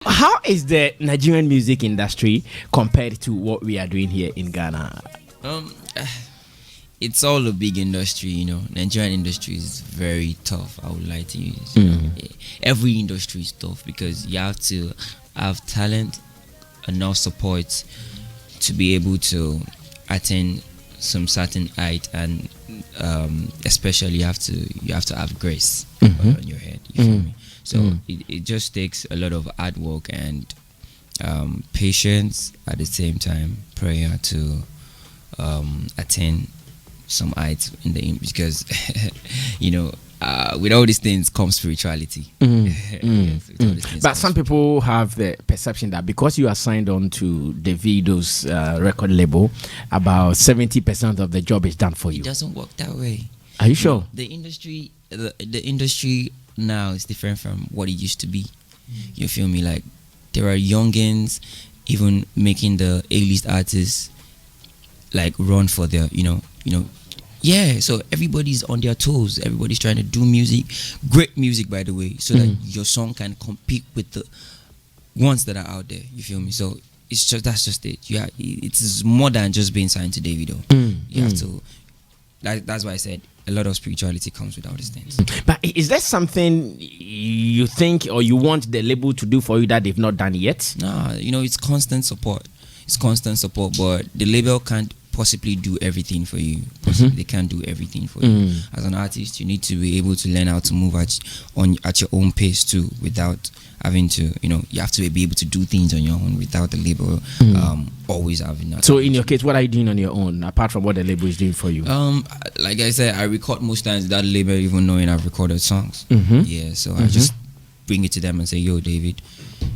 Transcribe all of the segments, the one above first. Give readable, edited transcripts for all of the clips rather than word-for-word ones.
How is the Nigerian music industry compared to what we are doing here in Ghana? Um, it's all a big industry, you know. Nigerian industry is very tough. I would like to use. Every industry is tough because you have to have talent, enough support to be able to attain some certain height, and especially you have to have grace on your head. You feel me? So it just takes a lot of hard work and patience, at the same time prayer to attain some heights in the because you know, with all these things comes spirituality. Yes, But some people have the perception that because you are signed on to Davido's record label, about 70% of the job is done for you. It doesn't work that way. Are you sure? The industry, the industry now is different from what it used to be. You feel me? Like, there are youngins even making the A-list artists like run for their, you know. Yeah, so everybody's on their toes. Everybody's trying to do music, great music, by the way, so that your song can compete with the ones that are out there. You feel me? So that's just it. Yeah, it's more than just being signed to Davido. You have to. That's why I said a lot of spirituality comes with all these things. But is there something you think or you want the label to do for you that they've not done yet? Nah, it's constant support. It's constant support, but the label can't possibly do everything for you. They can't do everything for you. As an artist, you need to be able to learn how to move at your own pace too, without having to, you have to be able to do things on your own without the label always having that. So in your case, what are you doing on your own apart from what the label is doing for you? Like I said, I record most times without the label even knowing I've recorded songs. Yeah, so I just bring it to them and say, yo, David,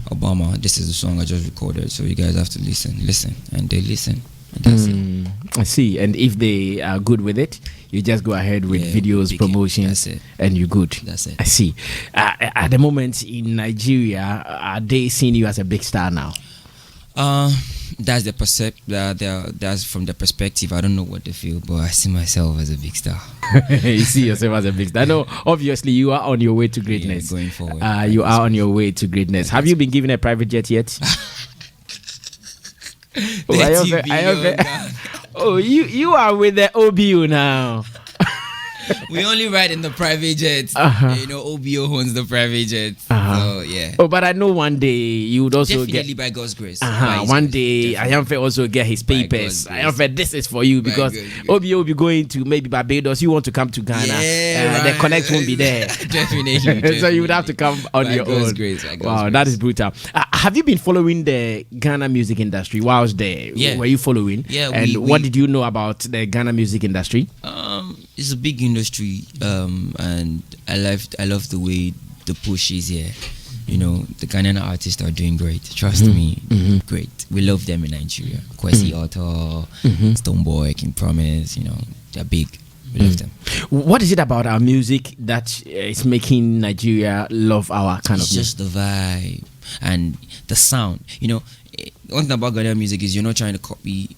Obama, this is the song I just recorded, so you guys have to listen, and they listen. And that's it. I see. And if they are good with it, you just go ahead with videos, promotions, and you're good. That's it. I see. At the moment in Nigeria, are they seeing you as a big star now? That's that's from the perspective. I don't know what they feel, but I see myself as a big star. You see yourself as a big star. No, obviously you are on your way to greatness. Going forward. You are on your way to greatness. Have you been given a private jet yet? Oh, you are with the OBU now. We only ride in the private jets. OBO owns the private jets. So yeah. Oh, but I know one day you would also definitely by God's grace. One day Ayamfe also get his papers. Ayamfe, this is for you because OBO will be going to maybe Barbados. You want to come to Ghana? The connect won't be there. Definitely. So you would have to come on your own. Wow, that is brutal. Have you been following the Ghana music industry whilst there? Yeah. Were you following? Yeah. And what did you know about the Ghana music industry? It's a big industry, and I love the way the push is here. The Ghanaian artists are doing great. Trust me, great. We love them in Nigeria. Kwesi Otto, STONEBWOY, King Promise. They're big. We love them. What is it about our music that is making Nigeria love our kind of music? It's just the vibe and the sound. One thing about Ghanaian music is you're not trying to copy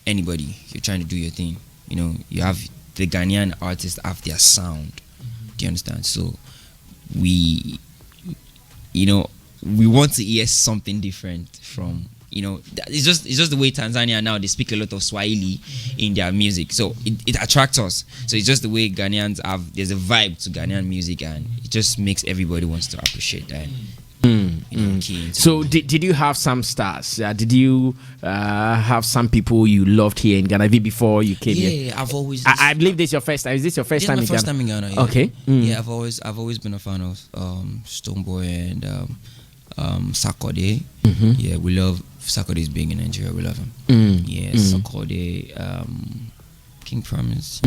anybody. You're trying to do your thing. You have the Ghanaian artists have their sound. Do you understand? So we want to hear something different from, it's just the way Tanzania now, they speak a lot of Swahili in their music. So it attracts us. So it's just the way Ghanaians there's a vibe to Ghanaian music, and it just makes everybody wants to appreciate that. So did you have some stars? Did you have some people you loved here in Ghana before you came here? Yeah, I've always. I believe this is your first time. Is this your first time in Ghana? First time in Ghana. Yeah. Okay. Yeah, I've always been a fan of STONEBWOY and Sarkodie. Yeah, we love Sarkodie's being in Nigeria. We love him. Yeah, Sarkodie, King Promise.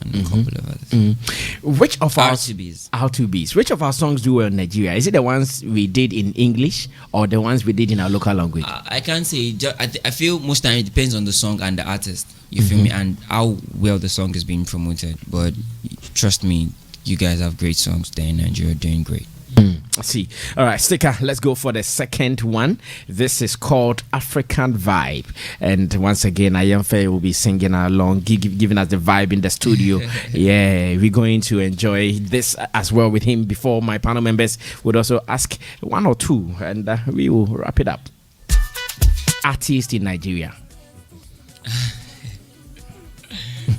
And a couple of others. Which of our R2Bs? Which of our songs do well in Nigeria? Is it the ones we did in English or the ones we did in our local language? I can't say. I feel most time it depends on the song and the artist. You feel me? And how well the song is being promoted. But trust me, you guys have great songs there in Nigeria, doing great. I see. All right, sticker. Let's go for the second one. This is called African Vibe, and once again, Ayamfe will be singing along, giving us the vibe in the studio. Yeah, we're going to enjoy this as well with him. Before my panel members would also ask one or two, and we will wrap it up. Artist in Nigeria.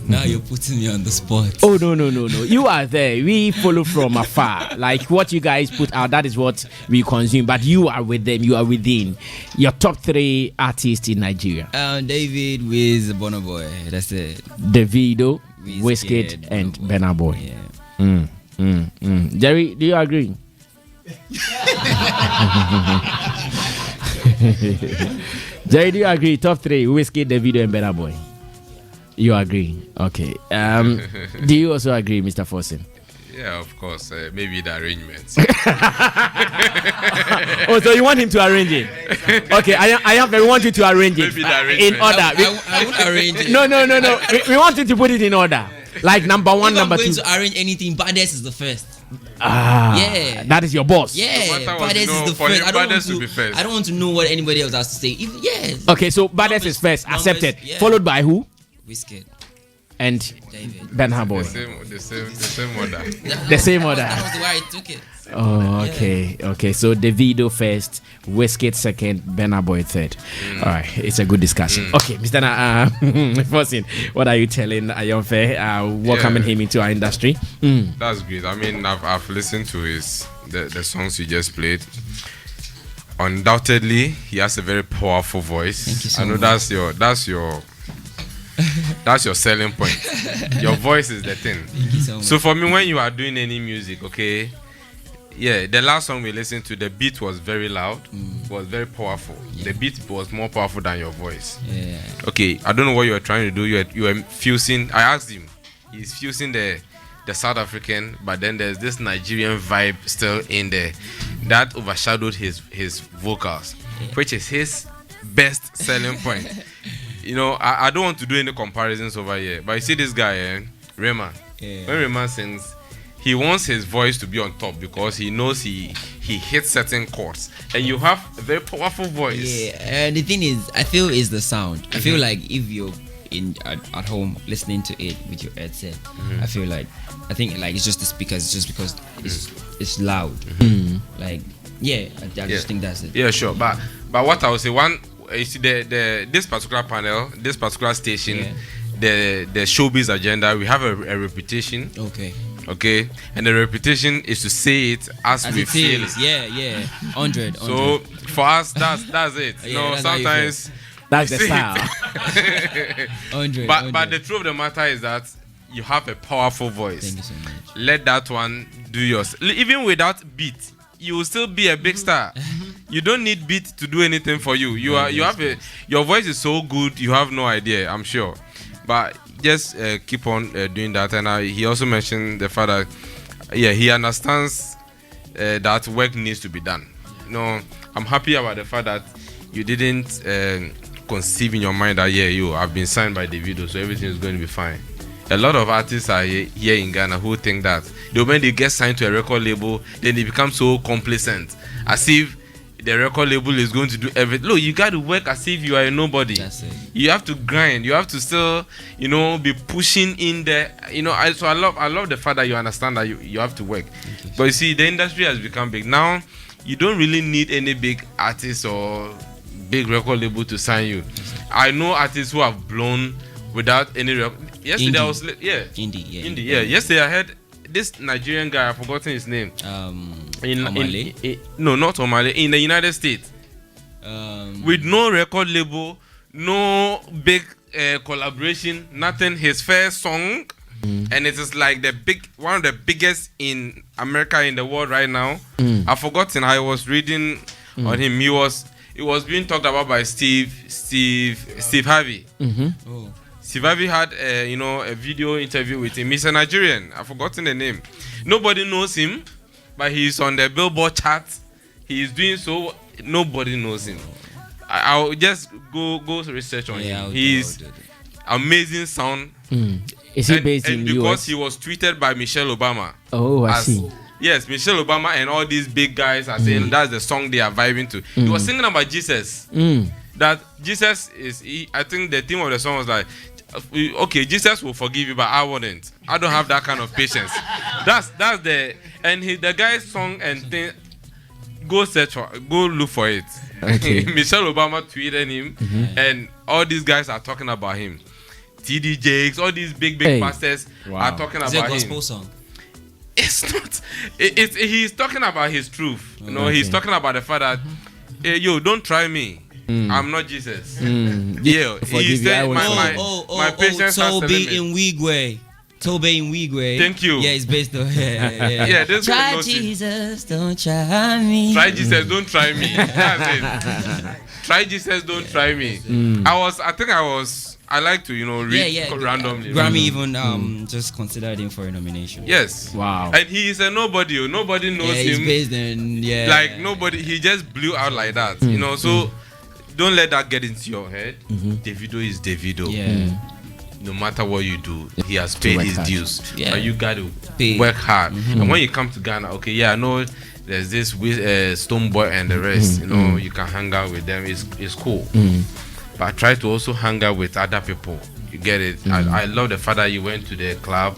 Now you're putting me on the spot. Oh, no. You are there. We follow from afar. Like what you guys put out, that is what we consume. But you are with them. You are within. Your top 3 artists in Nigeria. David with STONEBWOY. That's it. Davido, Wizkid, and Burna Boy. Yeah. Jerry, do you agree? Jerry, do you agree? Top 3, Wizkid, Davido, and Burna Boy. You agree? Okay. Do you also agree, Mr. Forsen? Yeah, of course. Maybe the arrangements. Oh, so you want him to arrange it? Okay, I want you to arrange it Maybe the in order. I won't arrange it. No. We want you to put it in order. Like number 1, number 2. I'm going to arrange anything, Baddest is the first. Yeah. That is your boss. Yeah, Baddest is the first. I don't want to know what anybody else has to say. Okay, so Baddest is first. Accepted. Yeah. Followed by who? Wizkid. And David. Burna Boy. The same order. The same order. That was the way I took it. Oh, okay. Okay, so Davido first, Wizkid second, Burna Boy third. All right, it's a good discussion. Okay, Mr. Forsen, what are you telling Ayamfe, welcoming him into our industry? That's great. I mean, I've listened to the songs you just played. Undoubtedly, he has a very powerful voice. Thank you so I know much. that's your selling point. Your voice is the thing. Thank you so much. So for me, when you are doing any music, okay, yeah, the last song we listened to, the beat was very loud, was very powerful. Yeah. The beat was more powerful than your voice. Yeah. Okay, I don't know what you were trying to do. You were fusing. I asked him. He's fusing the South African, but then there's this Nigerian vibe still in there that overshadowed his vocals, which is his best selling point. You know, I don't want to do any comparisons over here, but you see this guy, Rayman. Yeah. When Rayman sings, he wants his voice to be on top because he knows he hits certain chords, and you have a very powerful voice. Yeah, the thing is, I feel is the sound. I feel like if you're at home listening to it with your headset, I think it's just the speakers, just because it's loud. Like, yeah, I just think that's it. Yeah, sure. But what I would say, one, you see this particular panel, this particular station, the showbiz agenda, we have a reputation. Okay, and the reputation is to say it as we feel it. Yeah, 100. So for us, that's it. You know, sometimes that's the style. 100. But the truth of the matter is that you have a powerful voice. Thank you so much. Let that one do yours. Even without beat, you will still be a big star. You don't need beat to do anything for you. Your voice is so good, you have no idea, I'm sure. But just keep on doing that. And he also mentioned the fact that he understands that work needs to be done. You know, I'm happy about the fact that you didn't conceive in your mind that I've been signed by Davido, so everything is going to be fine. A lot of artists are here in Ghana who think that when they get signed to a record label, then they become so complacent, as if the record label is going to do everything. Look, you got to work as if you are a nobody. That's it. You have to grind. You have to still, be pushing in there. So I love the fact that you understand that you have to work. But you see, the industry has become big now. You don't really need any big artist or big record label to sign you. I know artists who have blown without any record. Yesterday I was Indie. Yesterday I heard this Nigerian guy, I've forgotten his name. No, not Omale. In the United States, with no record label, no big collaboration, nothing. His first song, and it is like one of the biggest in America, in the world right now. I've forgotten. I was reading on him. It was being talked about by Steve Harvey. Steve Harvey had a video interview with him. He's a Nigerian. I've forgotten the name. Nobody knows him, but he's on the Billboard chart. He is doing so. Nobody knows him. I'll just go research on him. He's amazing sound. Is he based in because US? he was tweeted by Michelle Obama. Oh, I see. Yes, Michelle Obama and all these big guys are saying that's the song they are vibing to. He was singing about Jesus. That Jesus is, I think the theme of the song was like, okay, Jesus will forgive you, but I wouldn't. I don't have that kind of patience. That's the, and the guy's song and thing, go look for it. Okay. Michelle Obama tweeted him, and all these guys are talking about him. TD Jakes, all these big pastors are talking about him. It's a gospel song. It's not. He's talking about his truth. You know, he's talking about the fact that, hey, yo, don't try me. I'm not Jesus. Yeah, he said my patience has a limit. Tobe in Wigwe. Thank you. Yeah, it's based on yeah. This try Jesus, don't try me. Try Jesus, don't try me. That's it. Try Jesus, don't try me. I like to, read randomly. Grammy even just considered him for a nomination. Yes. Wow. And he is a nobody. Nobody knows him. He's based in like nobody. He just blew out like that. So don't let that get into your head. Davido is Davido. Yeah. No matter what you do, he has paid his dues. Yeah. But you got to work hard. And when you come to Ghana, okay, I know there's this with STONEBWOY and the rest. You can hang out with them. It's cool. But try to also hang out with other people. You get it? I love the fact that you went to the club.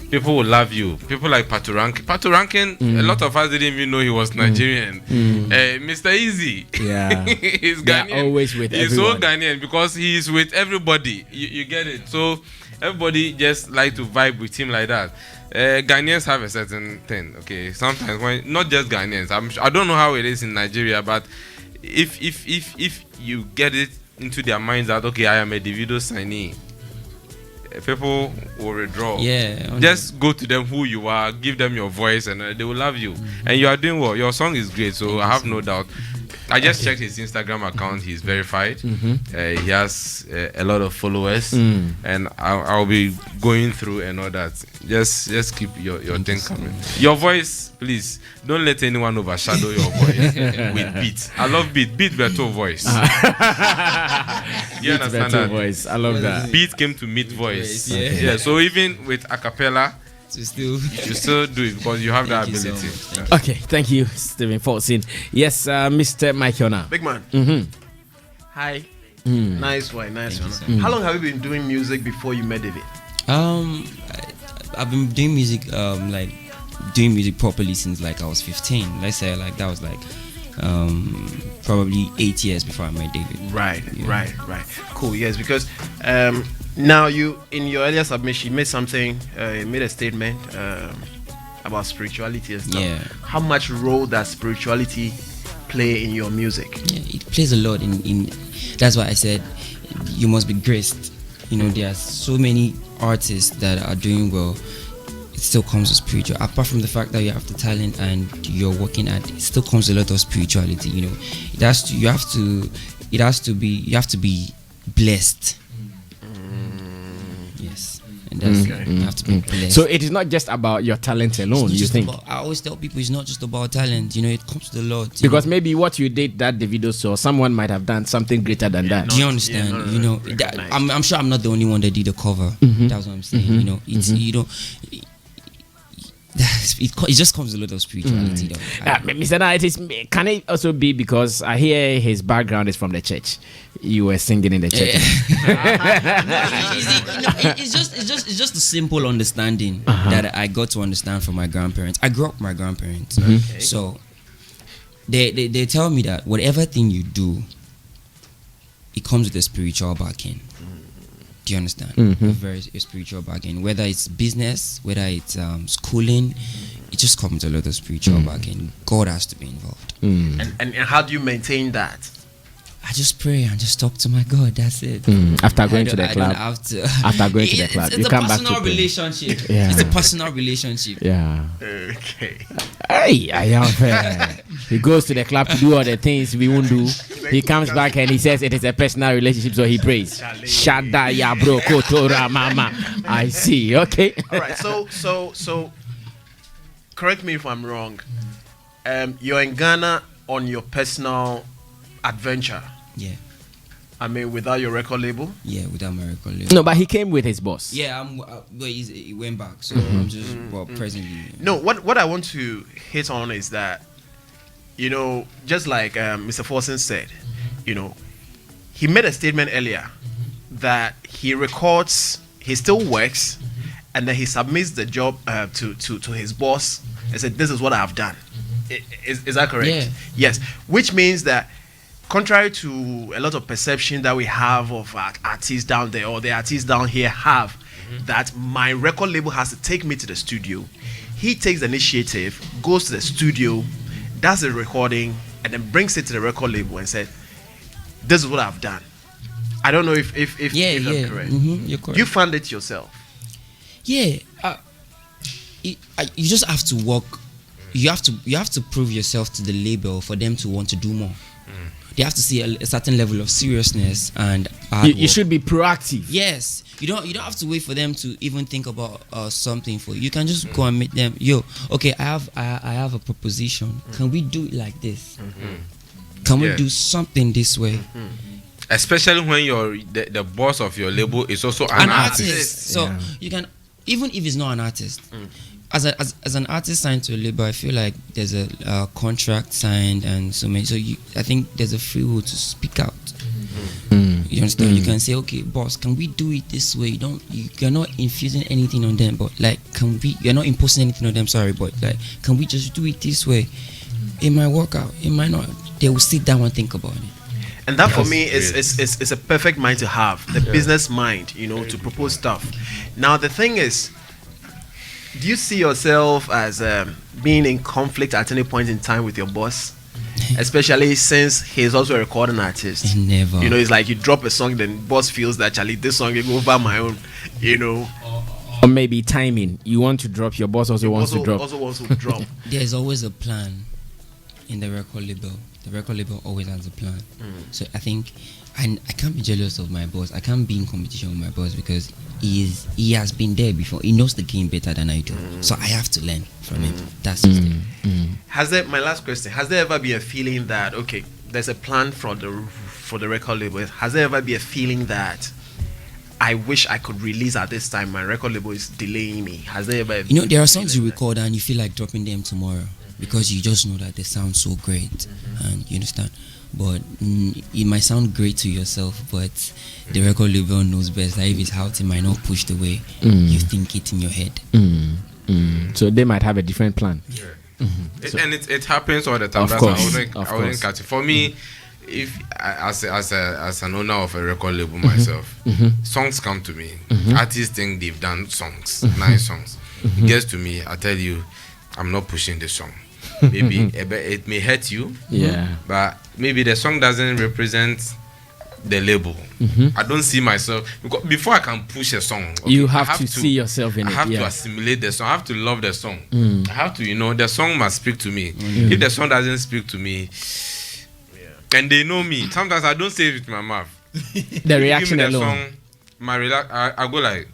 People will love you. People like Patoranking, a lot of us didn't even know he was Nigerian. Mr. Easy. Yeah. He's Ghanaian. Always with He's everyone. so Ghanaian because he's with everybody. You get it? So everybody just like to vibe with him like that. Ghanaians have a certain thing, okay? Sometimes when not just Ghanaians, I don't know how it is in Nigeria, but if you get it into their minds that okay, I am a Davido signee, people will withdraw. Yeah. Just go to them who you are, give them your voice, and they will love you. And you are doing well. Your song is great, so I have no doubt. I just checked his Instagram account. He's verified. He has a lot of followers, and I'll be going through and all that. Just keep your thing coming. Your voice, please don't let anyone overshadow your voice with beat. I love beat. Beat better voice. You understand that? Voice. I love that. Beat came to meet voice. Yeah. So even with a cappella, you still do it because you have that ability. Okay, thank you, Stephen Fortson. Yes, Mr. Mike Yona. Big man. Hi. Nice one. How long have you been doing music before you met David? I've been doing music, doing music properly since I was 15. Let's say that was probably 8 years before I met David. Right. Cool. Yes, because now you in your earlier submission you made a statement about spirituality and stuff. Yeah. How much role does spirituality play in your music? Yeah, it plays a lot in that's why I said you must be graced. There are so many artists that are doing well. It still comes with spiritual. Apart from the fact that you have the talent and you're working at it, still comes a lot of spirituality. You have to be blessed. Yes, and that's you have to be blessed. So it is not just about your talent alone. You think? I always tell people it's not just about talent. It comes to the Lord. Because maybe what you did that Davido saw, someone might have done something greater than that. Do you understand? I'm sure I'm not the only one that did the cover. That's what I'm saying. It just comes with a lot of spirituality, though. Mr. Na, can it also be because I hear his background is from the church? You were singing in the church. It's just a simple understanding that I got to understand from my grandparents. I grew up with my grandparents, so they tell me that whatever thing you do, it comes with a spiritual backing. Do you understand? A spiritual backing. Whether it's business, whether it's schooling, it just comes with a lot of spiritual backing. God has to be involved. And how do you maintain that? I just pray and just talk to my God. That's it. After going to the club, you come back to personal relationship. Yeah. It's a personal relationship. Yeah. Okay. Hey, I am fair. He goes to the club to do all the things we won't do. He comes back and he says it is a personal relationship, so he prays. Shada ya bro kotora mama. I see. Okay. All right. So correct me if I'm wrong. You're in Ghana on your personal adventure. Yeah. I mean, without your record label? Yeah, without my record label. No, but he came with his boss. Yeah, he went back, so I'm just presently. No, what I want to hit on is that, you know, just like Mr. Forson said, you know, he made a statement earlier that he records, he still works, and then he submits the job to his boss and said, "This is what I've done." Is that correct? Yeah. Yes. Which means that, contrary to a lot of perception that we have of artists down there, or the artists down here have, that my record label has to take me to the studio, he takes the initiative, goes to the studio, does the recording, and then brings it to the record label and said, "This is what I've done." I don't know if I'm correct. You're correct. You found it yourself. Yeah, you just have to work. You have to prove yourself to the label for them to want to do more. They have to see a certain level of seriousness and hard You work. should be proactive. Yes, you don't have to wait for them to even think about something for you. You can just go and meet them. Yo, okay, I have a proposition. Can we do it like this? Can we do something this way? Especially when the boss of your label is also an artist. So you can, even if it's not an artist, as an artist signed to a label, I feel like there's a contract signed and so many. So I think there's a free will to speak out. You understand? You can say, okay, boss, can we do it this way? You're not infusing anything on them, but like, you're not imposing anything on them. Sorry, but like, can we just do it this way? It might work out. It might not. They will sit down and think about it. And that for me is a perfect mind to have, the business mind, you know, to propose stuff. Now the thing is, do you see yourself as being in conflict at any point in time with your boss? Especially since he's also a recording artist. Never. You know, it's like you drop a song, then boss feels that, Charlie, this song is over my own, you know. Or maybe timing. You want to drop, your boss also wants to drop. Also wants to drop. There's always a plan in the record label. The record label always has a plan. So I think I can't be jealous of my boss. I can't be in competition with my boss because he has been there before. He knows the game better than I do. So I have to learn from him. That's just it. My last question, has there ever been a feeling that, okay, there's a plan for the record label? Has there ever been a feeling that I wish I could release at this time, my record label is delaying me? Has there ever You know, there are songs you record and you feel like dropping them tomorrow because you just know that they sound so great, and you understand. But it might sound great to yourself, but the record label knows best. Like if it's out, it might not push the way you think it in your head. So they might have a different plan. And it happens all the time. Of That's course, I wouldn't catch it. For me, if as an owner of a record label myself, songs come to me. Artists think they've done songs, nice songs. It gets to me, I tell you, I'm not pushing the song. Maybe it may hurt you, but maybe the song doesn't represent the label. I don't see myself, because before I can push a song, okay, you have to see yourself in it. I have to assimilate the song. I have to love the song. I have to, the song must speak to me. If the song doesn't speak to me, and they know me, sometimes I don't say it with my mouth. The reaction give me the alone. Song, I go like,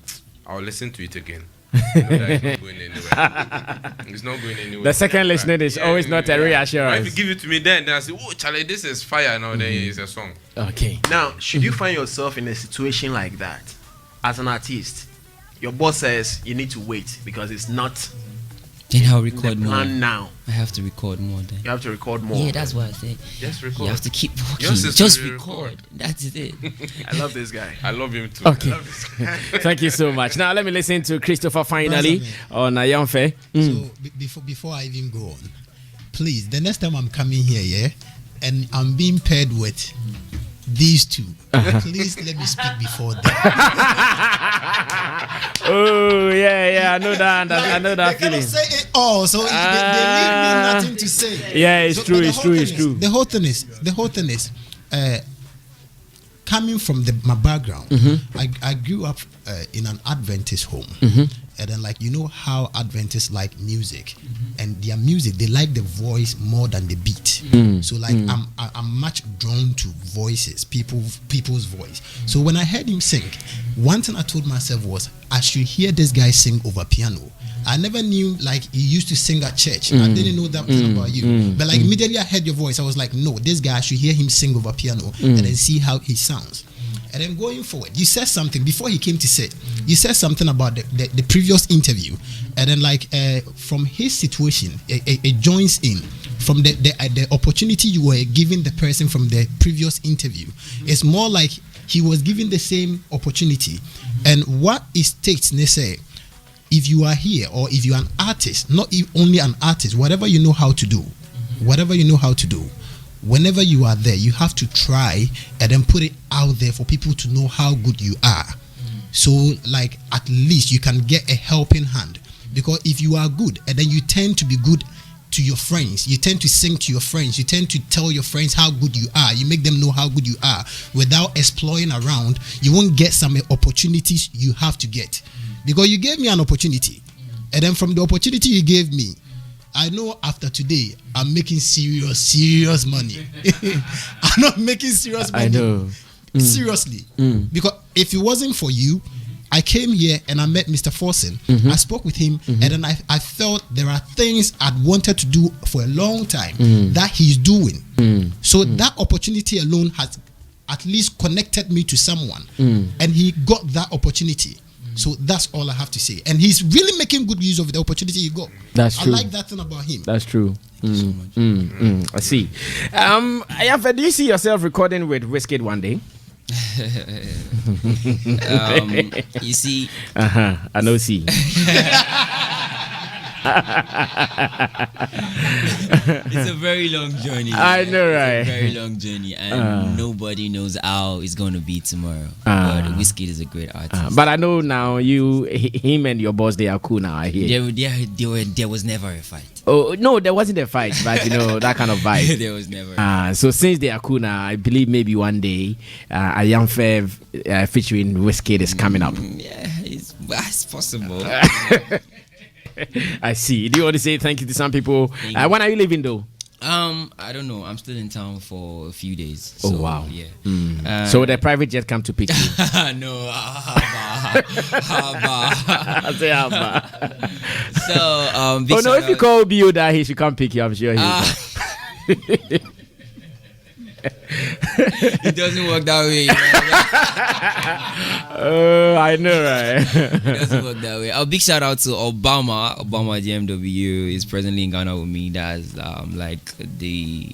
I'll listen to it again. It's not going anywhere. It's not going anywhere. The second listening is always not a reassurance. But if you give it to me, then I say, "Oh, Charlie, this is fire." Now, then it's a song. Okay. Now, should you find yourself in a situation like that as an artist? Your boss says you need to wait because it's not. Then I'll record the more. plan now. I have to record more then. You have to record more. Yeah, that's what I said. Just record. You have to keep working. Just Just record. record. That's it. I love this guy. I love him too. Okay. Thank you so much. Now let me listen to Christopher finally on Ayamfe. So before I even go on, please, the next time I'm coming here, and I'm being paired with these two, please let me speak before them. Oh yeah, I know that. I know that They feeling. cannot say it all, so they leave me nothing to say. Yeah, it's So, true. but It's true. It's true. The whole thing is, coming from my background, I grew up in an Adventist home, and then like you know how Adventists like music, and their music they like the voice more than the beat. So like I'm much drawn to voices, people's voice. So when I heard him sing, one thing I told myself was I should hear this guy sing over piano. I never knew like he used to sing at church. I didn't know that thing about you. But like immediately I heard your voice, I was like, no, this guy, I should hear him sing over piano and then see how he sounds. And then going forward, you said something before he came to set. You said something about the previous interview, and then like from his situation, it joins in from the opportunity you were giving the person from the previous interview. It's more like he was given the same opportunity, and what it states, they say, if you are here or if you are an artist, not only an artist, whatever you know how to do, whenever you are there, you have to try and then put it out there for people to know how good you are. So like at least you can get a helping hand, because if you are good and then you tend to be good to your friends, you tend to sing to your friends, you tend to tell your friends how good you are, you make them know how good you are without exploring around, you won't get some opportunities you have to get. Because you gave me an opportunity, and then from the opportunity you gave me, I know after today I'm making serious money. I'm not making serious money. I know. Seriously. Because if it wasn't for you, I came here and I met Mr. Forsen. I spoke with him, and then I felt there are things I'd wanted to do for a long time that he's doing. So that opportunity alone has at least connected me to someone, and he got that opportunity. So that's all I have to say. And he's really making good use of the opportunity he got. That's true. I like that thing about him. That's true. I see. Ayamfe, do you see yourself recording with Wizkid one day? You see, I know. See. It's a very long journey. I know, right? It's a very long journey, and nobody knows how it's going to be tomorrow. But Wizkid is a great artist. But I know now him and your boss, they are cool now. I hear. There was never a fight. Oh no, there wasn't a fight, but you know that kind of vibe. There was never. So since they are cool now, I believe maybe one day Ayamfe featuring Wizkid is coming up. Yeah, it's possible. I see. Do you want to say thank you to some people? When are you leaving though? I don't know. I'm still in town for a few days. So, oh wow. Yeah. So the private jet come to pick you? No. I say haba. So oh no, if you call Bio that he should come pick you, I'm sure he will. It doesn't work that way. I know, right? It doesn't work that way. A big shout out to Obama GMW is presently in Ghana with me. That's like the